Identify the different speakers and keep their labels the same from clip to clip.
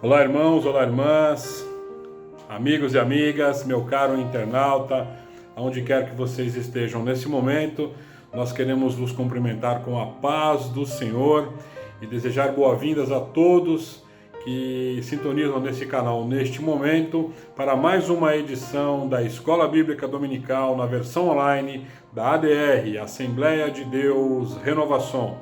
Speaker 1: Olá, irmãos, olá, irmãs, amigos e amigas, meu caro internauta, aonde quer que vocês estejam nesse momento, nós queremos vos cumprimentar com a paz do Senhor e desejar boas-vindas a todos que sintonizam nesse canal neste momento para mais uma edição da Escola Bíblica Dominical na versão online da ADR, Assembleia de Deus Renovação.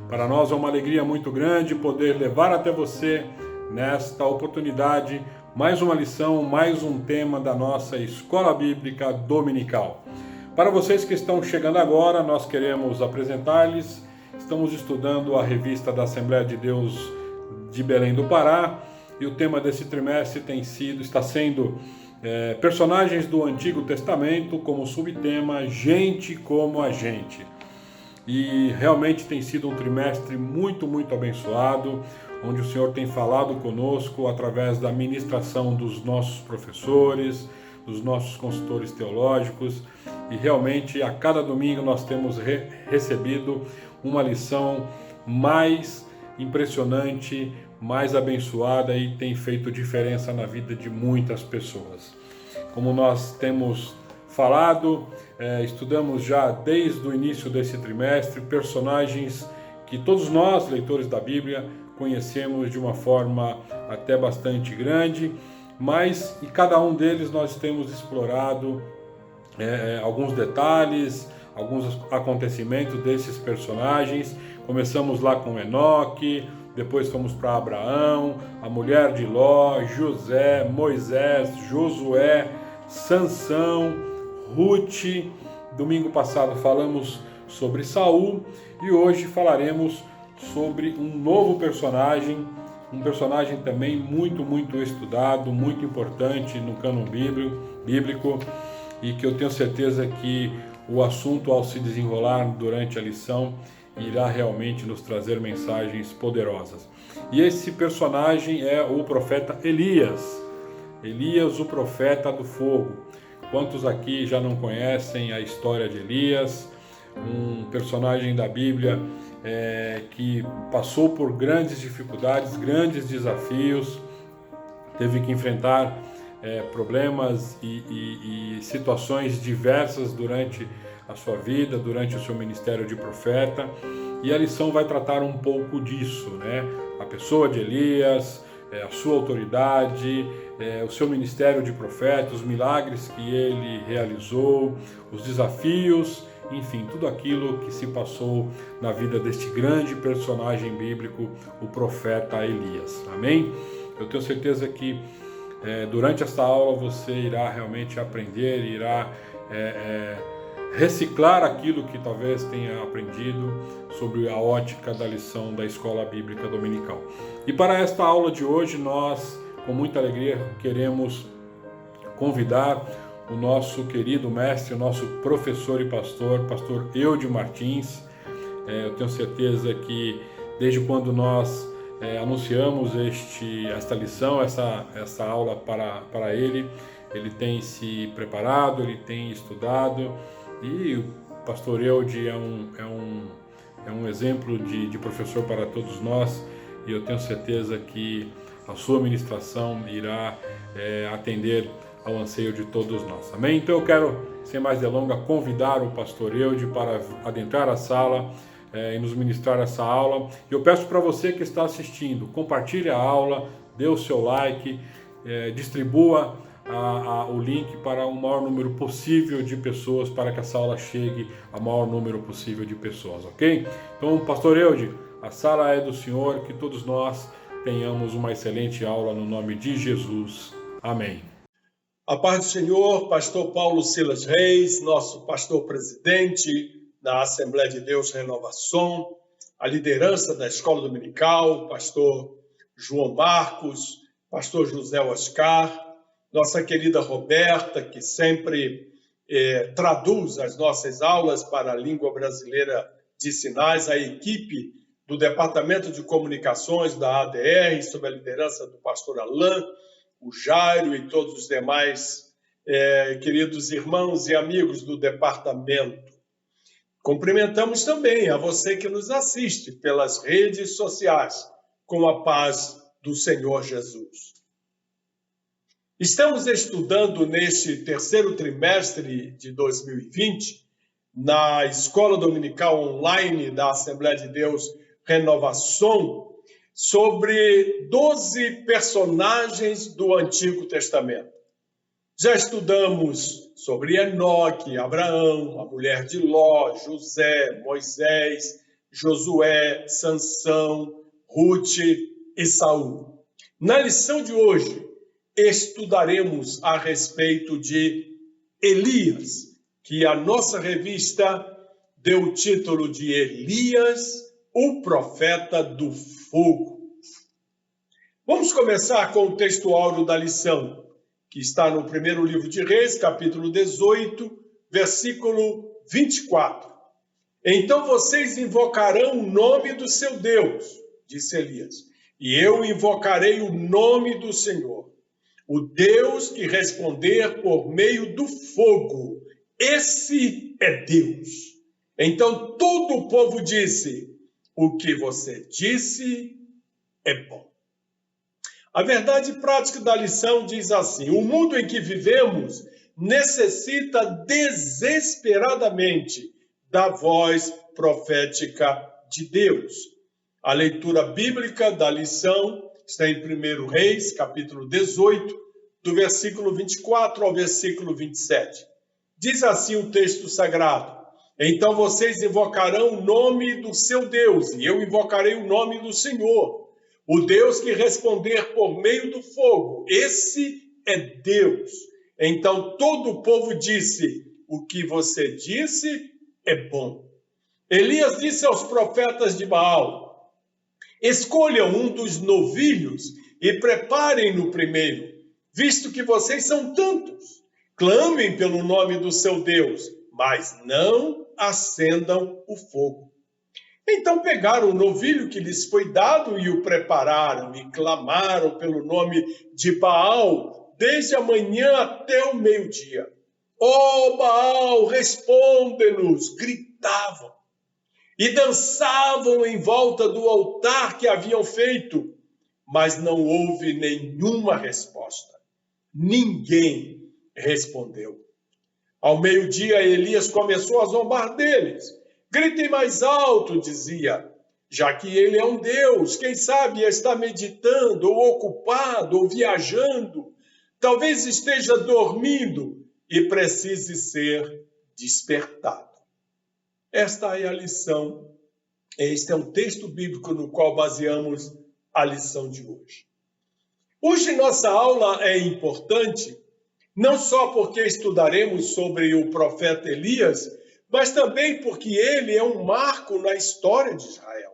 Speaker 1: Para nós é uma alegria muito grande poder levar até você, nesta oportunidade, mais uma lição, mais um tema da nossa Escola Bíblica Dominical. Para vocês que estão chegando agora, nós queremos apresentar-lhes, estamos estudando a revista da Assembleia de Deus de Belém do Pará, e o tema desse trimestre está sendo personagens do Antigo Testamento, como subtema Gente como a Gente. E realmente tem sido um trimestre muito abençoado, onde o Senhor tem falado conosco através da ministração dos nossos professores, dos nossos consultores teológicos, e realmente a cada domingo nós temos recebido uma lição mais impressionante, mais abençoada e tem feito diferença na vida de muitas pessoas. Como nós temos falado, estudamos já desde o início desse trimestre personagens que todos nós, leitores da Bíblia, conhecemos de uma forma até bastante grande, mas em cada um deles nós temos explorado alguns detalhes, alguns acontecimentos desses personagens. Começamos lá com Enoque, depois fomos para Abraão, a mulher de Ló, José, Moisés, Josué, Sansão, Ruth. Domingo passado falamos sobre Saul e hoje falaremos sobre um novo personagem, um personagem também muito estudado, muito importante no cânon bíblico, e que eu tenho certeza que o assunto, ao se desenrolar durante a lição, irá realmente nos trazer mensagens poderosas. E esse personagem é o profeta Elias, o profeta do fogo. Quantos aqui já não conhecem a história de Elias, um personagem da Bíblia que passou por grandes dificuldades, grandes desafios, teve que enfrentar problemas e situações diversas durante a sua vida, durante o seu ministério de profeta, e a lição vai tratar um pouco disso, né? A pessoa de Elias, a sua autoridade, o seu ministério de profeta, os milagres que ele realizou, os desafios, enfim, tudo aquilo que se passou na vida deste grande personagem bíblico, o profeta Elias. Amém? Eu tenho certeza que durante esta aula você irá realmente aprender, irá reciclar aquilo que talvez tenha aprendido sobre a ótica da lição da Escola Bíblica Dominical. E para esta aula de hoje, nós, com muita alegria, queremos convidar o nosso querido mestre, o nosso professor e pastor Eude Martins. Eu tenho certeza que desde quando nós anunciamos esta lição, essa aula para ele tem se preparado, ele tem estudado, e o pastor Eude é um exemplo de professor para todos nós, e eu tenho certeza que a sua ministração irá atender ao anseio de todos nós. Amém? Então eu quero, sem mais delongas, convidar o pastor Eude para adentrar a sala e nos ministrar essa aula. Eu peço para você que está assistindo, compartilhe a aula, dê o seu like, distribua o link para o maior número possível de pessoas, para que essa aula chegue ao maior número possível de pessoas, ok? Então, pastor Eude, a sala é do Senhor, que todos nós tenhamos uma excelente aula no nome de Jesus. Amém.
Speaker 2: A paz do Senhor, pastor Paulo Silas Reis, nosso pastor presidente da Assembleia de Deus Renovação, a liderança da Escola Dominical, pastor João Marcos, pastor José Oscar, nossa querida Roberta, que sempre traduz as nossas aulas para a língua brasileira de sinais, a equipe do Departamento de Comunicações da ADR, sob a liderança do pastor Alain, o Jairo e todos os demais queridos irmãos e amigos do departamento. Cumprimentamos também a você que nos assiste pelas redes sociais, com a paz do Senhor Jesus. Estamos estudando neste terceiro trimestre de 2020, na Escola Dominical Online da Assembleia de Deus Renovação, sobre 12 personagens do Antigo Testamento. Já estudamos sobre Enoque, Abraão, a mulher de Ló, José, Moisés, Josué, Sansão, Ruth e Saul. Na lição de hoje, estudaremos a respeito de Elias, que a nossa revista deu o título de Elias, o profeta do fogo. Vamos começar com o texto áureo da lição, que está no primeiro livro de Reis, capítulo 18, versículo 24. Então vocês invocarão o nome do seu Deus, disse Elias, e eu invocarei o nome do Senhor, o Deus que responder por meio do fogo. Esse é Deus. Então todo o povo disse: o que você disse é bom. A verdade prática da lição diz assim: o mundo em que vivemos necessita desesperadamente da voz profética de Deus. A leitura bíblica da lição está em 1 Reis, capítulo 18, do versículo 24 ao versículo 27. Diz assim o texto sagrado: então vocês invocarão o nome do seu Deus, e eu invocarei o nome do Senhor, o Deus que responder por meio do fogo. Esse é Deus. Então todo o povo disse: o que você disse é bom. Elias disse aos profetas de Baal: escolham um dos novilhos e preparem-no primeiro, visto que vocês são tantos. Clamem pelo nome do seu Deus, mas não acendam o fogo. Então pegaram o novilho que lhes foi dado e o prepararam, e clamaram pelo nome de Baal, desde a manhã até o meio-dia. Ó Baal, responde-nos! Gritavam. E dançavam em volta do altar que haviam feito, mas não houve nenhuma resposta. Ninguém respondeu. Ao meio-dia, Elias começou a zombar deles. Gritem mais alto, dizia, já que ele é um Deus, quem sabe está meditando, ou ocupado, ou viajando, talvez esteja dormindo e precise ser despertado. Esta é a lição. Este é um texto bíblico no qual baseamos a lição de hoje. Hoje nossa aula é importante, não só porque estudaremos sobre o profeta Elias, mas também porque ele é um marco na história de Israel.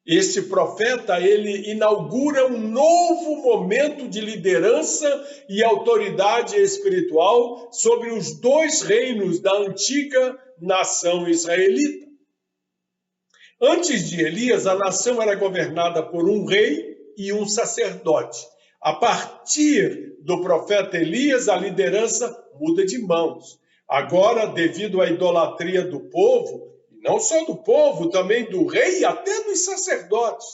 Speaker 2: Este profeta, ele inaugura um novo momento de liderança e autoridade espiritual sobre os dois reinos da antiga nação israelita. Antes de Elias, a nação era governada por um rei e um sacerdote. A partir do profeta Elias, a liderança muda de mãos. Agora, devido à idolatria do povo, e não só do povo, também do rei e até dos sacerdotes,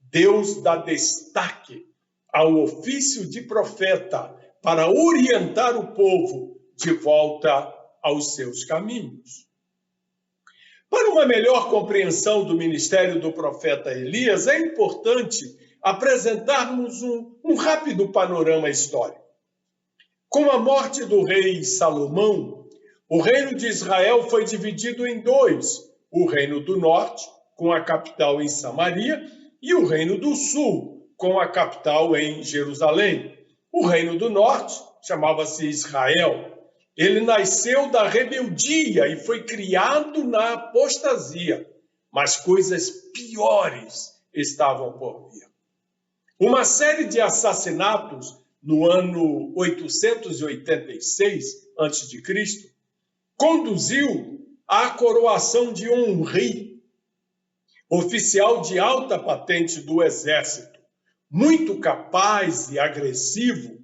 Speaker 2: Deus dá destaque ao ofício de profeta para orientar o povo de volta aos seus caminhos. Para uma melhor compreensão do ministério do profeta Elias, é importante apresentarmos um rápido panorama histórico. Com a morte do rei Salomão, o reino de Israel foi dividido em dois: o reino do norte, com a capital em Samaria, e o reino do sul, com a capital em Jerusalém. O reino do norte chamava-se Israel. Ele nasceu da rebeldia e foi criado na apostasia, mas coisas piores estavam por vir. Uma série de assassinatos no ano 886 a.C. conduziu à coroação de Onri, oficial de alta patente do exército, muito capaz e agressivo.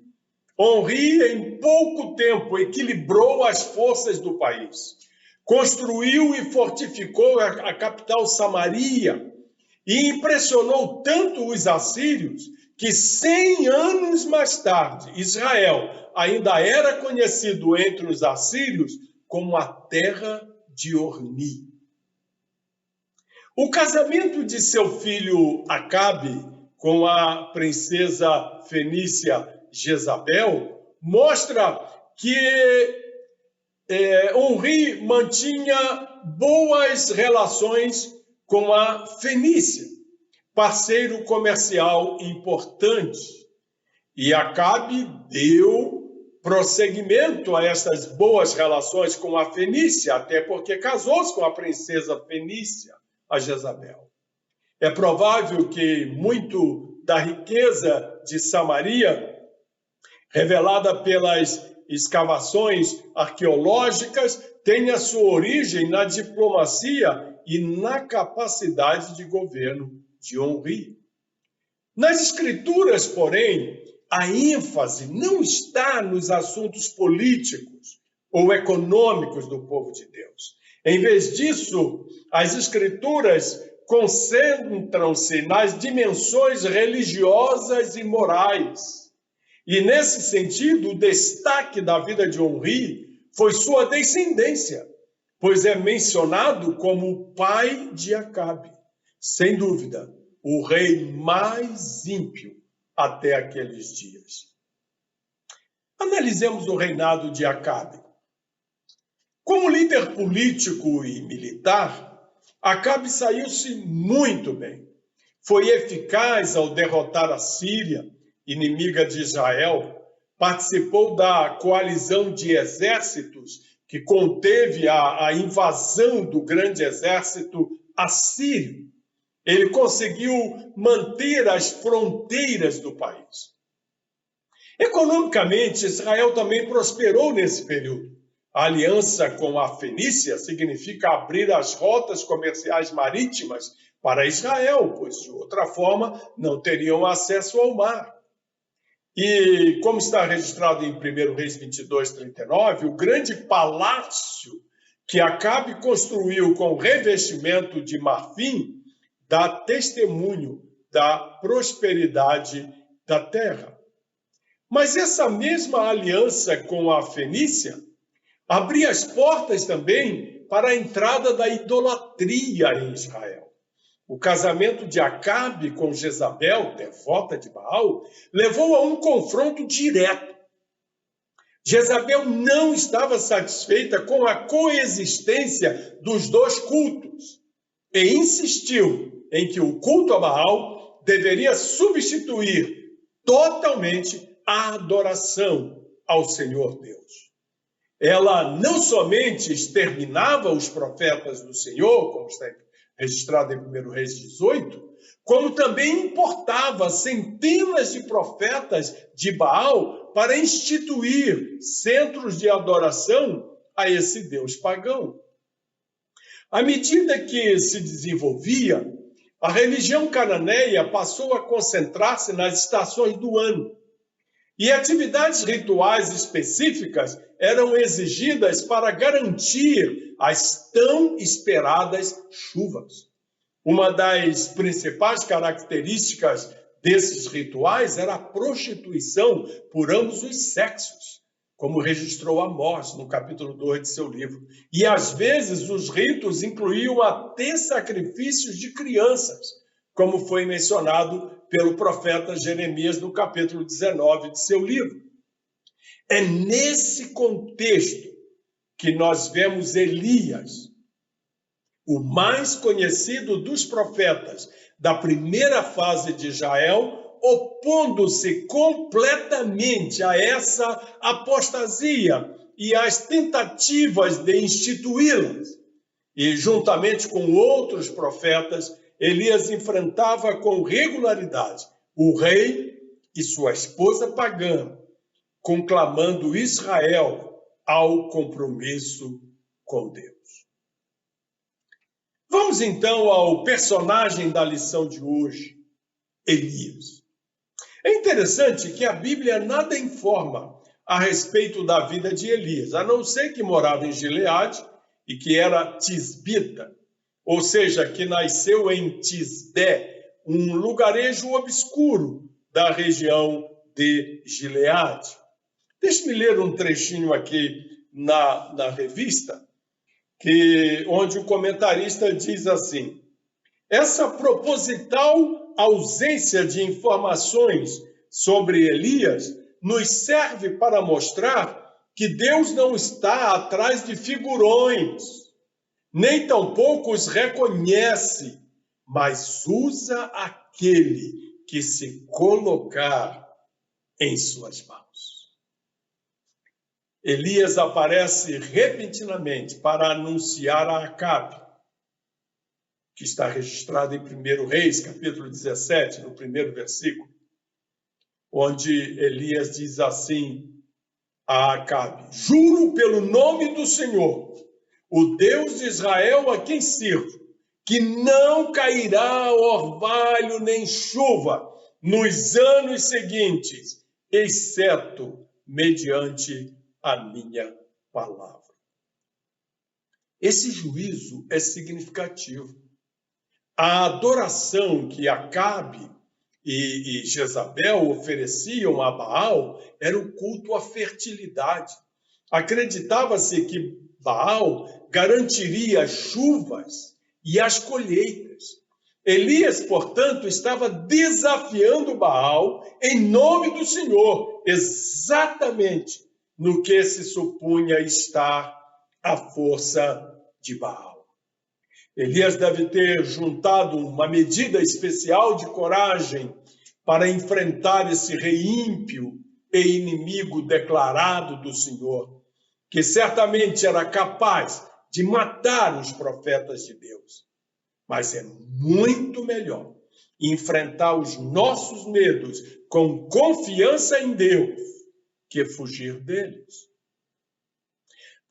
Speaker 2: Onri, em pouco tempo, equilibrou as forças do país, construiu e fortificou a capital Samaria e impressionou tanto os assírios que 100 anos mais tarde, Israel ainda era conhecido entre os assírios como a terra de Orni. O casamento de seu filho Acabe com a princesa fenícia Jezabel mostra que Omri mantinha boas relações com a Fenícia, parceiro comercial importante. E Acabe deu prosseguimento a essas boas relações com a Fenícia, até porque casou-se com a princesa fenícia, a Jezabel. É provável que muito da riqueza de Samaria, revelada pelas escavações arqueológicas, tenha sua origem na diplomacia e na capacidade de governo de Omri. Nas Escrituras, porém, a ênfase não está nos assuntos políticos ou econômicos do povo de Deus. Em vez disso, as Escrituras concentram-se nas dimensões religiosas e morais. E, nesse sentido, o destaque da vida de Omri foi sua descendência, pois é mencionado como o pai de Acabe. Sem dúvida, o rei mais ímpio até aqueles dias. Analisemos o reinado de Acabe. Como líder político e militar, Acabe saiu-se muito bem. Foi eficaz ao derrotar a Síria, inimiga de Israel, participou da coalizão de exércitos que conteve a invasão do grande exército assírio. Ele conseguiu manter as fronteiras do país. Economicamente, Israel também prosperou nesse período. A aliança com a Fenícia significa abrir as rotas comerciais marítimas para Israel, pois de outra forma não teriam acesso ao mar. E, como está registrado em 1 Reis 22, 39, o grande palácio que Acabe construiu com revestimento de marfim dá testemunho da prosperidade da terra. Mas essa mesma aliança com a Fenícia abria as portas também para a entrada da idolatria em Israel. O casamento de Acabe com Jezabel, devota de Baal, levou a um confronto direto. Jezabel não estava satisfeita com a coexistência dos dois cultos e insistiu em que o culto a Baal deveria substituir totalmente a adoração ao Senhor Deus. Ela não somente exterminava os profetas do Senhor, como está registrado em 1 Reis 18, como também importava centenas de profetas de Baal para instituir centros de adoração a esse Deus pagão. À medida que se desenvolvia, a religião cananeia passou a concentrar-se nas estações do ano. E atividades rituais específicas eram exigidas para garantir as tão esperadas chuvas. Uma das principais características desses rituais era a prostituição por ambos os sexos, como registrou Amós no capítulo 2 de seu livro. E às vezes os ritos incluíam até sacrifícios de crianças, como foi mencionado pelo profeta Jeremias no capítulo 19 de seu livro. É nesse contexto que nós vemos Elias, o mais conhecido dos profetas da primeira fase de Israel, opondo-se completamente a essa apostasia e às tentativas de instituí-las. E, juntamente com outros profetas, Elias enfrentava com regularidade o rei e sua esposa pagã, conclamando Israel ao compromisso com Deus. Vamos então ao personagem da lição de hoje, Elias. É interessante que a Bíblia nada informa a respeito da vida de Elias, a não ser que morava em Gileade e que era tisbita, ou seja, que nasceu em Tisbé, um lugarejo obscuro da região de Gileade. Deixe-me ler um trechinho aqui na revista, onde o comentarista diz assim: essa proposital ausência de informações sobre Elias nos serve para mostrar que Deus não está atrás de figurões, nem tampouco os reconhece, mas usa aquele que se colocar em suas mãos. Elias aparece repentinamente para anunciar a Acabe, que está registrado em 1 Reis, capítulo 17, no primeiro versículo, onde Elias diz assim a Acabe: juro pelo nome do Senhor, o Deus de Israel a quem sirvo, que não cairá orvalho nem chuva nos anos seguintes, exceto mediante a minha palavra. Esse juízo é significativo. A adoração que Acabe e Jezabel ofereciam a Baal era o culto à fertilidade. Acreditava-se que Baal garantiria as chuvas e as colheitas. Elias, portanto, estava desafiando Baal em nome do Senhor, exatamente no que se supunha estar a força de Baal. Elias deve ter juntado uma medida especial de coragem para enfrentar esse rei ímpio e inimigo declarado do Senhor, que certamente era capaz de matar os profetas de Deus. Mas é muito melhor enfrentar os nossos medos com confiança em Deus que fugir deles.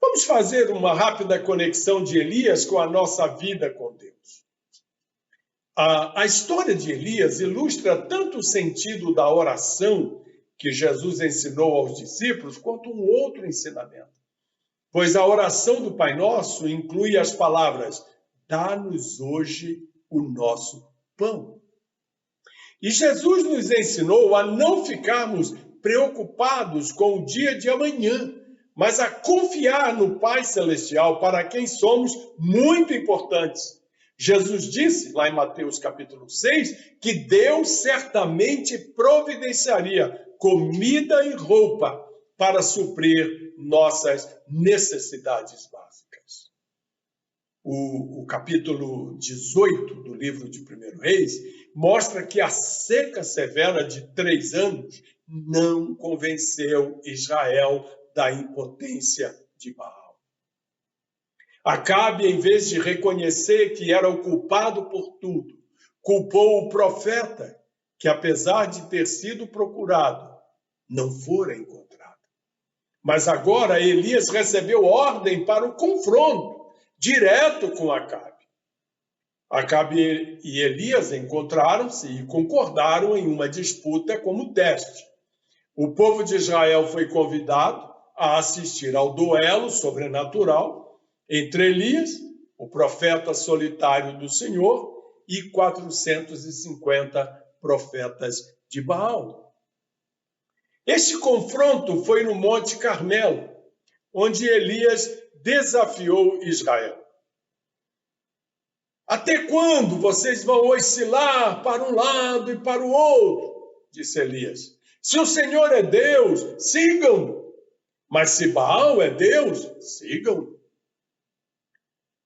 Speaker 2: Vamos fazer uma rápida conexão de Elias com a nossa vida com Deus. A história de Elias ilustra tanto o sentido da oração que Jesus ensinou aos discípulos, quanto um outro ensinamento. Pois a oração do Pai Nosso inclui as palavras: dá-nos hoje o nosso pão. E Jesus nos ensinou a não ficarmos preocupados com o dia de amanhã, mas a confiar no Pai Celestial, para quem somos muito importantes. Jesus disse, lá em Mateus capítulo 6, que Deus certamente providenciaria comida e roupa para suprir nossas necessidades básicas. O capítulo 18 do livro de 1 Reis mostra que a seca severa de 3 anos não convenceu Israel da impotência de Baal. Acabe, em vez de reconhecer que era o culpado por tudo, culpou o profeta, que apesar de ter sido procurado, não fora encontrado. Mas agora Elias recebeu ordem para o confronto direto com Acabe. Acabe e Elias encontraram-se e concordaram em uma disputa como teste. O povo de Israel foi convidado a assistir ao duelo sobrenatural entre Elias, o profeta solitário do Senhor, e 450 profetas de Baal. Este confronto foi no Monte Carmelo, onde Elias desafiou Israel. Até quando vocês vão oscilar para um lado e para o outro? Disse Elias. Se o Senhor é Deus, sigam. Mas se Baal é Deus, sigam.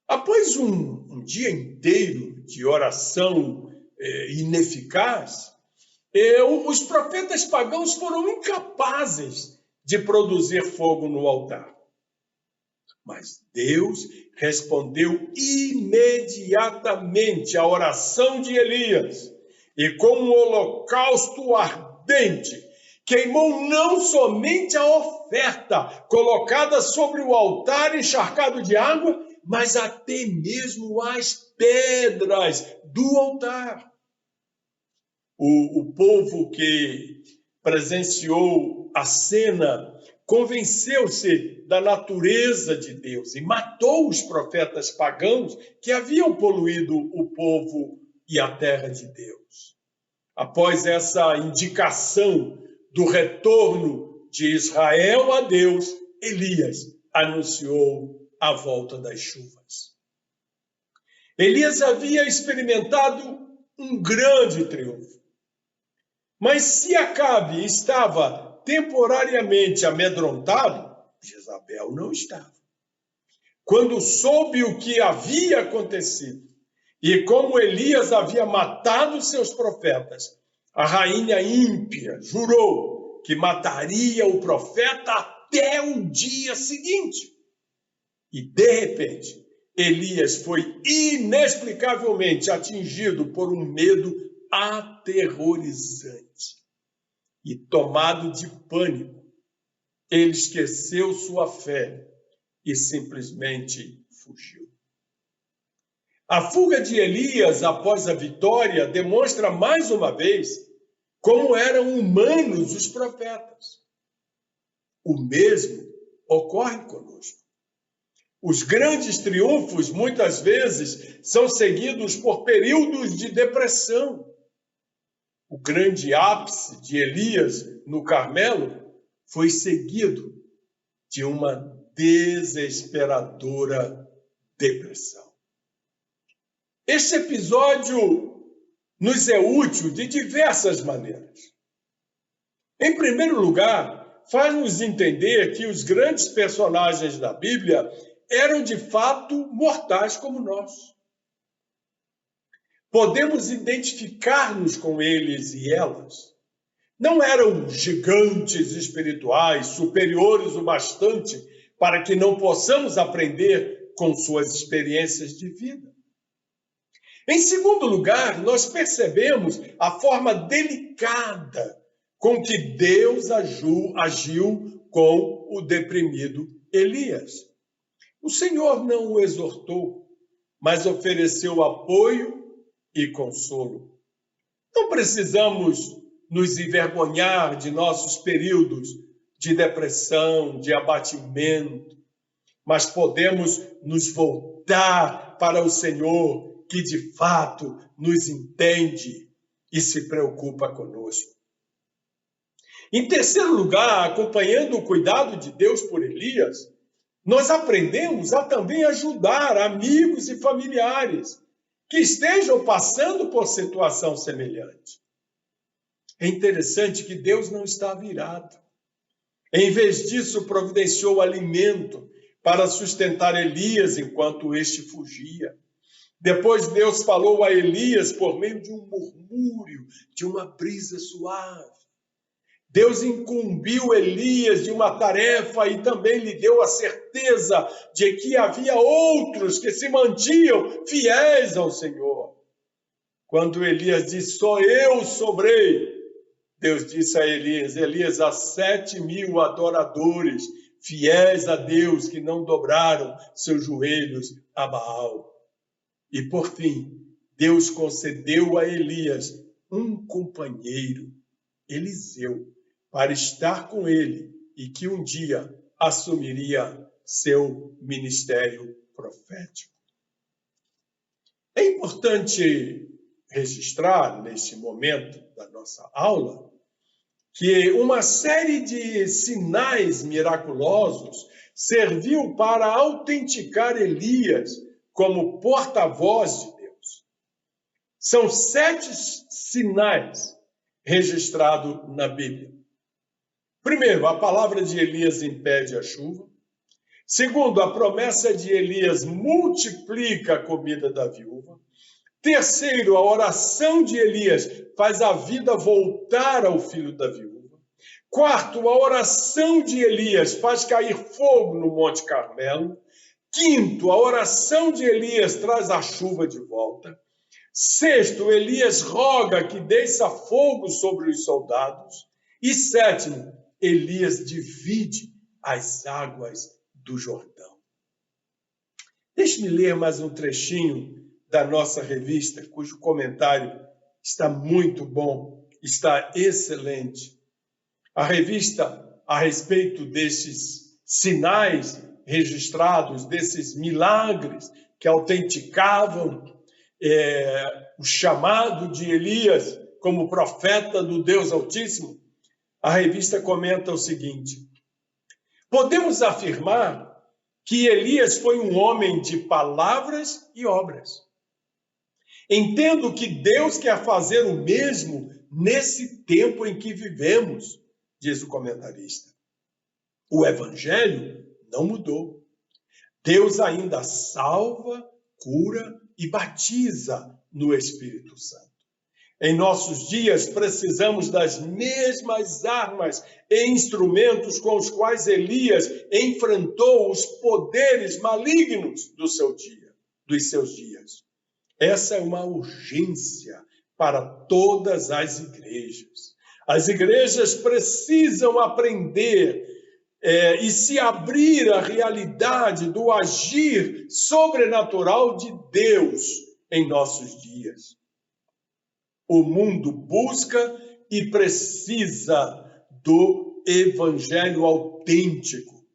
Speaker 2: Após um dia inteiro de oração ineficaz, os profetas pagãos foram incapazes de produzir fogo no altar. Mas Deus respondeu imediatamente à oração de Elias e com um holocausto ardente, queimou não somente a oferta colocada sobre o altar encharcado de água, mas até mesmo as pedras do altar. O povo que presenciou a cena convenceu-se da natureza de Deus e matou os profetas pagãos que haviam poluído o povo e a terra de Deus. após essa indicação do retorno de Israel a Deus, Elias anunciou a volta das chuvas. Elias havia experimentado um grande triunfo. Mas se Acabe estava temporariamente amedrontado, Jezabel não estava. Quando soube o que havia acontecido e como Elias havia matado seus profetas, a rainha ímpia jurou que mataria o profeta até o dia seguinte. E, de repente, Elias foi inexplicavelmente atingido por um medo aterrorizante. E, tomado de pânico, ele esqueceu sua fé e simplesmente fugiu. A fuga de Elias após a vitória demonstra mais uma vez como eram humanos os profetas. O mesmo ocorre conosco. Os grandes triunfos, muitas vezes, são seguidos por períodos de depressão. O grande ápice de Elias no Carmelo foi seguido de uma desesperadora depressão. Este episódio nos é útil de diversas maneiras. Em primeiro lugar, faz-nos entender que os grandes personagens da Bíblia eram de fato mortais como nós. Podemos identificar-nos com eles e elas. Não eram gigantes espirituais, superiores o bastante para que não possamos aprender com suas experiências de vida. Em segundo lugar, nós percebemos a forma delicada com que Deus agiu com o deprimido Elias. O Senhor não o exortou, mas ofereceu apoio e consolo. Não precisamos nos envergonhar de nossos períodos de depressão, de abatimento, mas podemos nos voltar para o Senhor, que de fato nos entende e se preocupa conosco. Em terceiro lugar, acompanhando o cuidado de Deus por Elias, nós aprendemos a também ajudar amigos e familiares que estejam passando por situação semelhante. É interessante que Deus não está virado. Em vez disso, providenciou alimento para sustentar Elias enquanto este fugia. Depois Deus falou a Elias por meio de um murmúrio, de uma brisa suave. Deus incumbiu Elias de uma tarefa e também lhe deu a certeza de que havia outros que se mantinham fiéis ao Senhor. Quando Elias disse, só eu sobrei, Deus disse a Elias, Elias, há 7.000 adoradores fiéis a Deus que não dobraram seus joelhos a Baal. E por fim, Deus concedeu a Elias um companheiro, Eliseu, para estar com ele e que um dia assumiria seu ministério profético. É importante registrar, neste momento da nossa aula, que uma série de sinais miraculosos serviu para autenticar Elias como porta-voz de Deus. São 7 sinais registrados na Bíblia. Primeiro, a palavra de Elias impede a chuva. Segundo, a promessa de Elias multiplica a comida da viúva. Terceiro, a oração de Elias faz a vida voltar ao filho da viúva. Quarto, a oração de Elias faz cair fogo no Monte Carmelo. Quinto, a oração de Elias traz a chuva de volta. Sexto, Elias roga que desça fogo sobre os soldados. E sétimo, Elias divide as águas do Jordão. Deixe-me ler mais um trechinho da nossa revista, cujo comentário está muito bom, está excelente. A revista, a respeito desses sinais registrados, desses milagres que autenticavam o chamado de Elias, como profeta do Deus Altíssimo, a revista comenta o seguinte: podemos afirmar que Elias foi um homem de palavras e obras. Entendo que Deus quer fazer o mesmo nesse tempo em que vivemos, diz o comentarista. O evangelho não mudou. Deus ainda salva, cura e batiza no Espírito Santo. Em nossos dias, precisamos das mesmas armas e instrumentos com os quais Elias enfrentou os poderes malignos dos seus dias. Essa é uma urgência para todas as igrejas. As igrejas precisam aprender e se abrir à realidade do agir sobrenatural de Deus em nossos dias. O mundo busca e precisa do evangelho autêntico,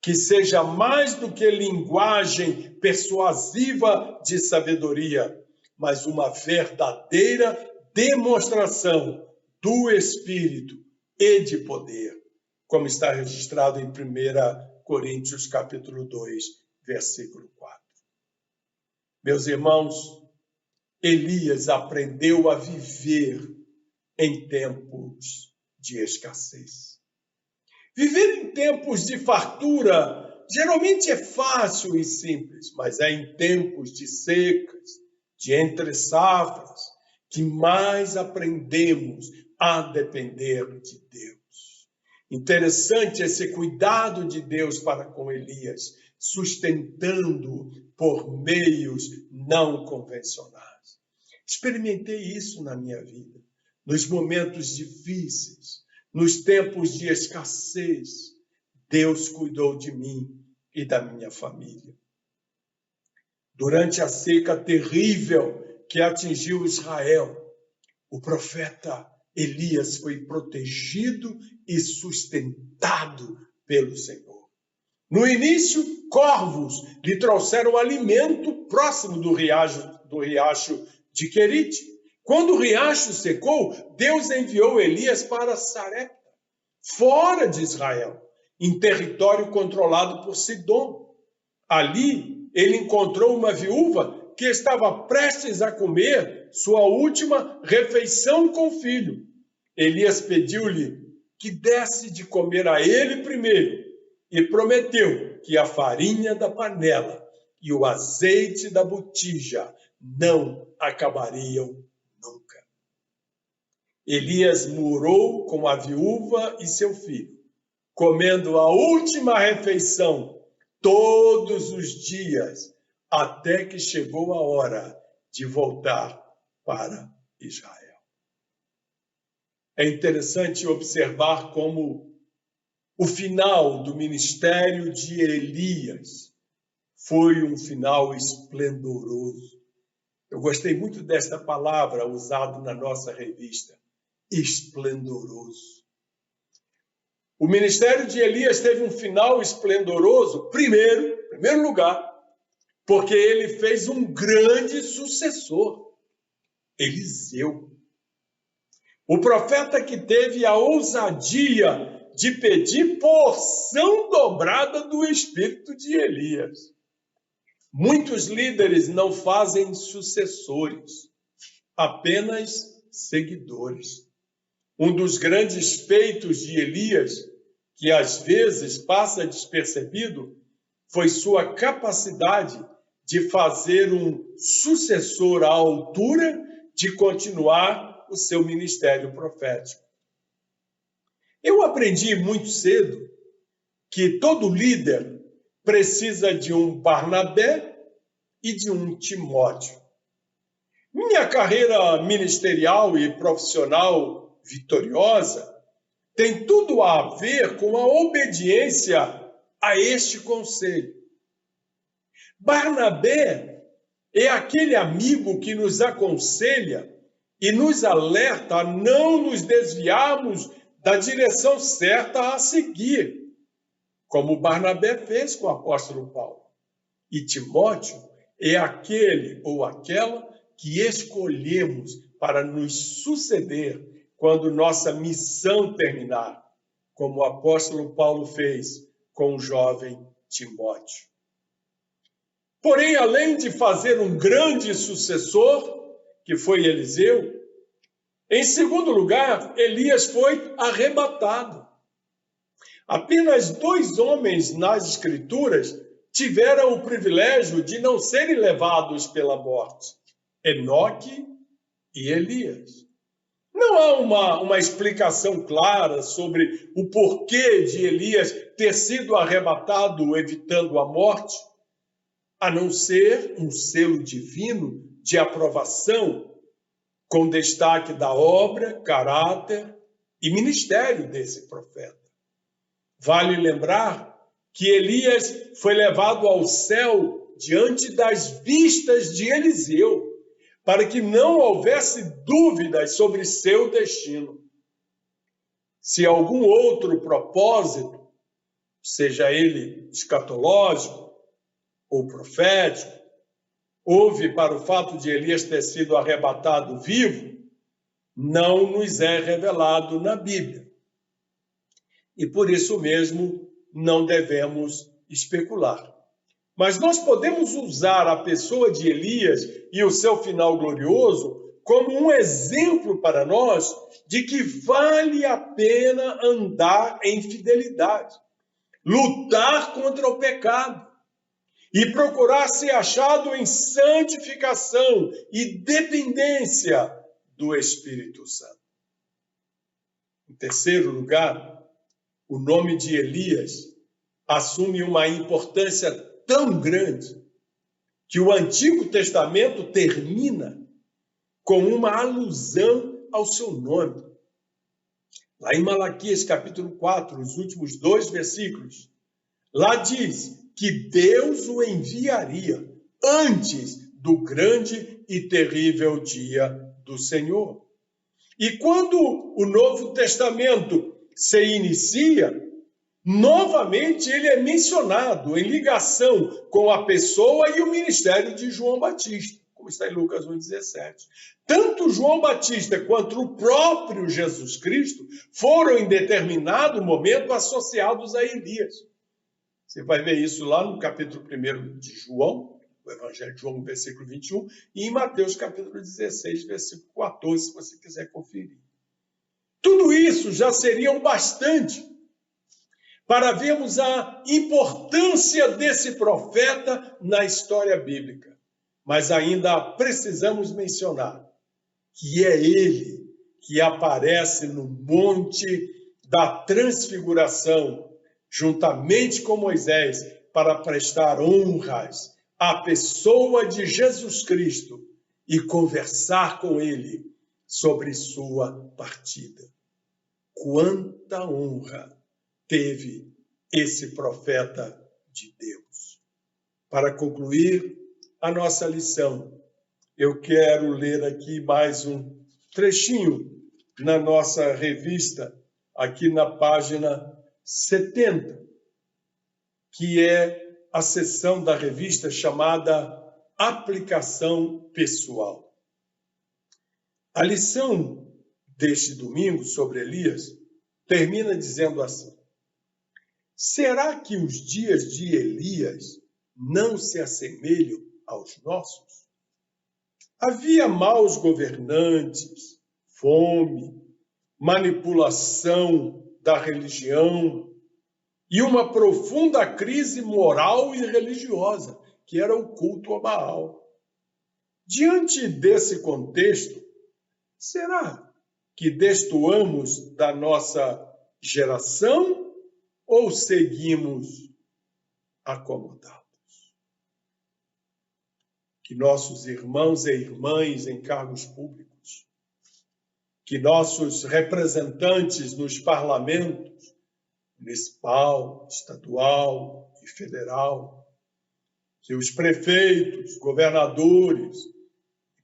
Speaker 2: que seja mais do que linguagem persuasiva de sabedoria, mas uma verdadeira demonstração do Espírito e de poder, como está registrado em 1 Coríntios capítulo 2, versículo 4. Meus irmãos, Elias aprendeu a viver em tempos de escassez. Viver em tempos de fartura geralmente é fácil e simples, mas é em tempos de secas, de entre-safras, que mais aprendemos a depender de Deus. Interessante esse cuidado de Deus para com Elias, sustentando por meios não convencionais. Experimentei isso na minha vida, nos momentos difíceis, nos tempos de escassez. Deus cuidou de mim e da minha família. Durante a seca terrível que atingiu Israel, o profeta Elias foi protegido e sustentado pelo Senhor. No início, corvos lhe trouxeram alimento próximo do riacho de Querite. Quando o riacho secou, Deus enviou Elias para Sarepta, fora de Israel, em território controlado por Sidom. Ali, ele encontrou uma viúva que estava prestes a comer sua última refeição com o filho. Elias pediu-lhe que desse de comer a ele primeiro e prometeu que a farinha da panela e o azeite da botija não acabariam nunca. Elias morou com a viúva e seu filho, comendo a última refeição todos os dias, até que chegou a hora de voltar para Israel. É interessante observar como o final do ministério de Elias foi um final esplendoroso. Eu gostei muito desta palavra usada na nossa revista, esplendoroso. O ministério de Elias teve um final esplendoroso, em primeiro lugar, porque ele fez um grande sucessor, Eliseu. O profeta que teve a ousadia de pedir porção dobrada do espírito de Elias. Muitos líderes não fazem sucessores, apenas seguidores. Um dos grandes feitos de Elias, que às vezes passa despercebido, foi sua capacidade de fazer um sucessor à altura de continuar o seu ministério profético. Eu aprendi muito cedo que todo líder precisa de um Barnabé e de um Timóteo. Minha carreira ministerial e profissional vitoriosa tem tudo a ver com a obediência a este conselho. Barnabé é aquele amigo que nos aconselha e nos alerta a não nos desviarmos da direção certa a seguir, como Barnabé fez com o apóstolo Paulo. E Timóteo é aquele ou aquela que escolhemos para nos suceder quando nossa missão terminar, como o apóstolo Paulo fez com o jovem Timóteo. Porém, além de fazer um grande sucessor, que foi Eliseu, em segundo lugar, Elias foi arrebatado. Apenas 2 homens nas Escrituras tiveram o privilégio de não serem levados pela morte: Enoque e Elias. Não há uma explicação clara sobre o porquê de Elias ter sido arrebatado evitando a morte, a não ser um selo divino de aprovação, com destaque da obra, caráter e ministério desse profeta. Vale lembrar que Elias foi levado ao céu diante das vistas de Eliseu, para que não houvesse dúvidas sobre seu destino. Se algum outro propósito, seja ele escatológico ou profético, houve para o fato de Elias ter sido arrebatado vivo, não nos é revelado na Bíblia. E por isso mesmo não devemos especular. Mas nós podemos usar a pessoa de Elias e o seu final glorioso como um exemplo para nós de que vale a pena andar em fidelidade, lutar contra o pecado e procurar ser achado em santificação e dependência do Espírito Santo. Em terceiro lugar, o nome de Elias assume uma importância tão grande que o Antigo Testamento termina com uma alusão ao seu nome. Lá em Malaquias, capítulo 4, os últimos 2 versículos, lá diz que Deus o enviaria antes do grande e terrível dia do Senhor. E quando o Novo Testamento se inicia, novamente ele é mencionado em ligação com a pessoa e o ministério de João Batista, como está em Lucas 1,17. Tanto João Batista quanto o próprio Jesus Cristo foram em determinado momento associados a Elias. Você vai ver isso lá no capítulo 1 de João, o Evangelho de João, versículo 21, e em Mateus, capítulo 16, versículo 14, se você quiser conferir. Tudo isso já seria o bastante para vermos a importância desse profeta na história bíblica. Mas ainda precisamos mencionar que é ele que aparece no Monte da Transfiguração, juntamente com Moisés, para prestar honras à pessoa de Jesus Cristo e conversar com ele sobre sua partida. Quanta honra teve esse profeta de Deus. Para concluir a nossa lição, eu quero ler aqui mais um trechinho na nossa revista, aqui na página 70, que é a seção da revista chamada Aplicação Pessoal. A lição deste domingo sobre Elias termina dizendo assim: será que os dias de Elias não se assemelham aos nossos? Havia maus governantes, fome, manipulação da religião e uma profunda crise moral e religiosa, que era o culto a Baal. Diante desse contexto, será que destoamos da nossa geração ou seguimos acomodados? Que nossos irmãos e irmãs em cargos públicos, que nossos representantes nos parlamentos, municipal, estadual e federal, que os prefeitos, governadores,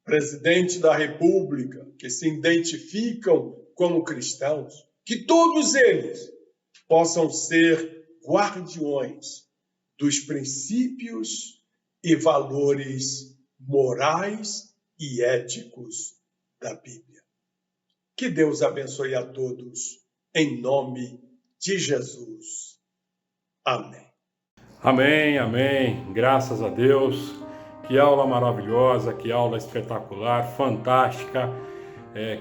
Speaker 2: presidente da República, que se identificam como cristãos, que todos eles possam ser guardiões dos princípios e valores morais e éticos da Bíblia. Que Deus abençoe a todos, em nome de Jesus. Amém.
Speaker 1: Amém, amém. Graças a Deus. Que aula maravilhosa, que aula espetacular, fantástica,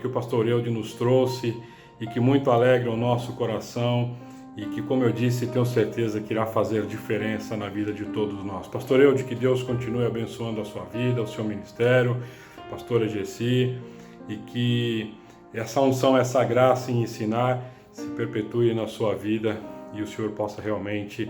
Speaker 1: que o pastor Eude nos trouxe e que muito alegra o nosso coração e que, como eu disse, tenho certeza que irá fazer diferença na vida de todos nós. Pastor Eude, que Deus continue abençoando a sua vida, o seu ministério, pastora Gessi, e que essa unção, essa graça em ensinar se perpetue na sua vida e o Senhor possa realmente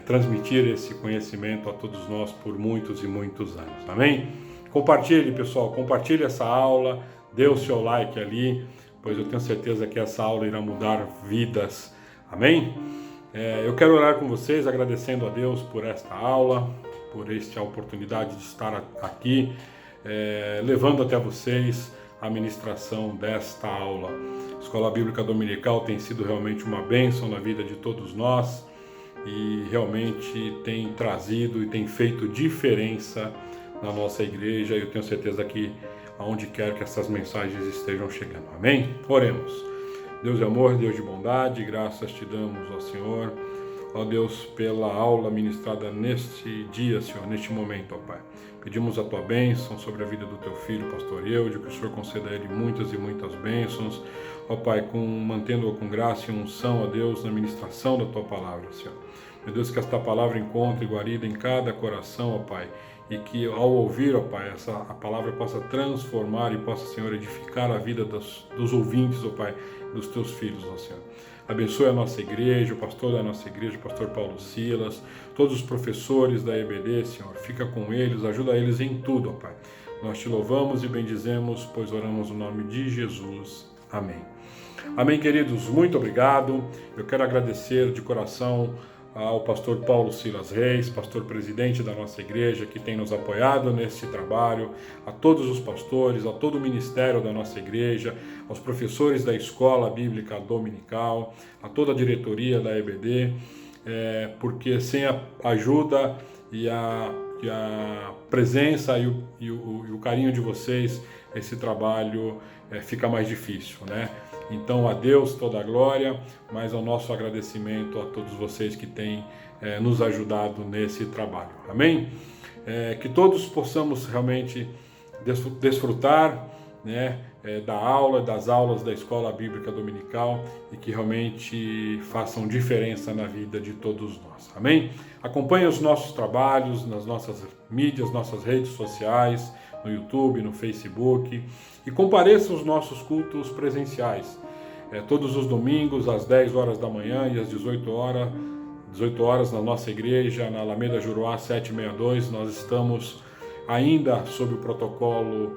Speaker 1: transmitir esse conhecimento a todos nós por muitos e muitos anos. Amém? Compartilhe, pessoal, compartilhe essa aula, dê o seu like ali, pois eu tenho certeza que essa aula irá mudar vidas. Amém? Eu quero orar com vocês, agradecendo a Deus por esta aula, por esta oportunidade de estar aqui, levando até vocês a ministração desta aula. A Escola Bíblica Dominical tem sido realmente uma bênção na vida de todos nós e realmente tem trazido e tem feito diferença na nossa igreja, e eu tenho certeza que aonde quer que essas mensagens estejam chegando. Amém? Oremos. Deus de amor, Deus de bondade, graças te damos, ó Senhor, ó Deus, pela aula ministrada neste dia, Senhor, neste momento, ó Pai. Pedimos a tua bênção sobre a vida do teu filho, pastor Eude, que o Senhor conceda a ele muitas e muitas bênçãos, ó Pai, mantendo-o com graça e unção, ó Deus, na ministração da tua palavra, Senhor. Meu Deus, que esta palavra encontre guarida em cada coração, ó Pai, e que ao ouvir, ó Pai, a palavra possa transformar e possa, Senhor, edificar a vida dos ouvintes, ó Pai, dos teus filhos, ó Senhor. Abençoe a nossa igreja, o pastor da nossa igreja, o pastor Paulo Silas, todos os professores da EBD, Senhor, fica com eles, ajuda eles em tudo, ó Pai. Nós te louvamos e bendizemos, pois oramos no nome de Jesus. Amém. Amém, queridos, muito obrigado. Eu quero agradecer de coração ao pastor Paulo Silas Reis, pastor presidente da nossa igreja, que tem nos apoiado nesse trabalho, a todos os pastores, a todo o ministério da nossa igreja, aos professores da Escola Bíblica Dominical, a toda a diretoria da EBD, porque sem a ajuda e a presença e o carinho de vocês, esse trabalho fica mais difícil, né? Então, a Deus toda a glória, mas ao nosso agradecimento a todos vocês que têm nos ajudado nesse trabalho. Amém? Que todos possamos realmente desfrutar, né, da aula, das aulas da Escola Bíblica Dominical e que realmente façam diferença na vida de todos nós. Amém? Acompanhe os nossos trabalhos nas nossas mídias, nossas redes sociais, no YouTube, no Facebook, e compareça aos nossos cultos presenciais. Todos os domingos, às 10 horas da manhã e às 18 horas na nossa igreja, na Alameda Juruá 762, nós estamos ainda sob o protocolo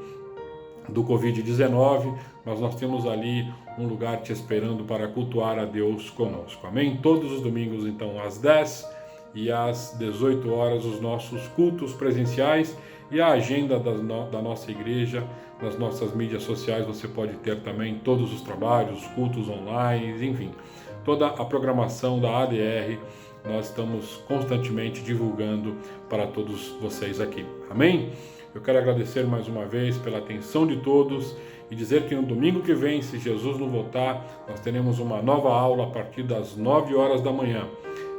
Speaker 1: do Covid-19, mas nós temos ali um lugar te esperando para cultuar a Deus conosco. Amém? Todos os domingos, então, às 10 e às 18 horas, os nossos cultos presenciais. E a agenda da nossa igreja, nas nossas mídias sociais, você pode ter também todos os trabalhos, cultos online, enfim, toda a programação da ADR, nós estamos constantemente divulgando para todos vocês aqui. Amém? Eu quero agradecer mais uma vez pela atenção de todos e dizer que no domingo que vem, se Jesus não voltar, nós teremos uma nova aula a partir das 9 horas da manhã.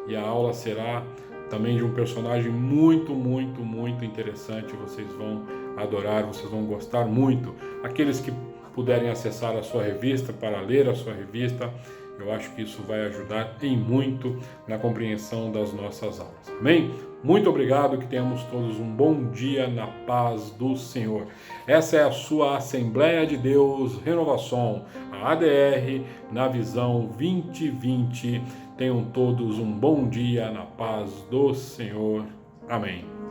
Speaker 1: E a aula será também de um personagem muito, muito, muito interessante. Vocês vão adorar, vocês vão gostar muito. Aqueles que puderem acessar a sua revista para ler a sua revista, eu acho que isso vai ajudar em muito na compreensão das nossas aulas. Amém? Muito obrigado, que tenhamos todos um bom dia na paz do Senhor. Essa é a sua Assembleia de Deus Renovação, a ADR, na visão 2020. Tenham todos um bom dia na paz do Senhor. Amém.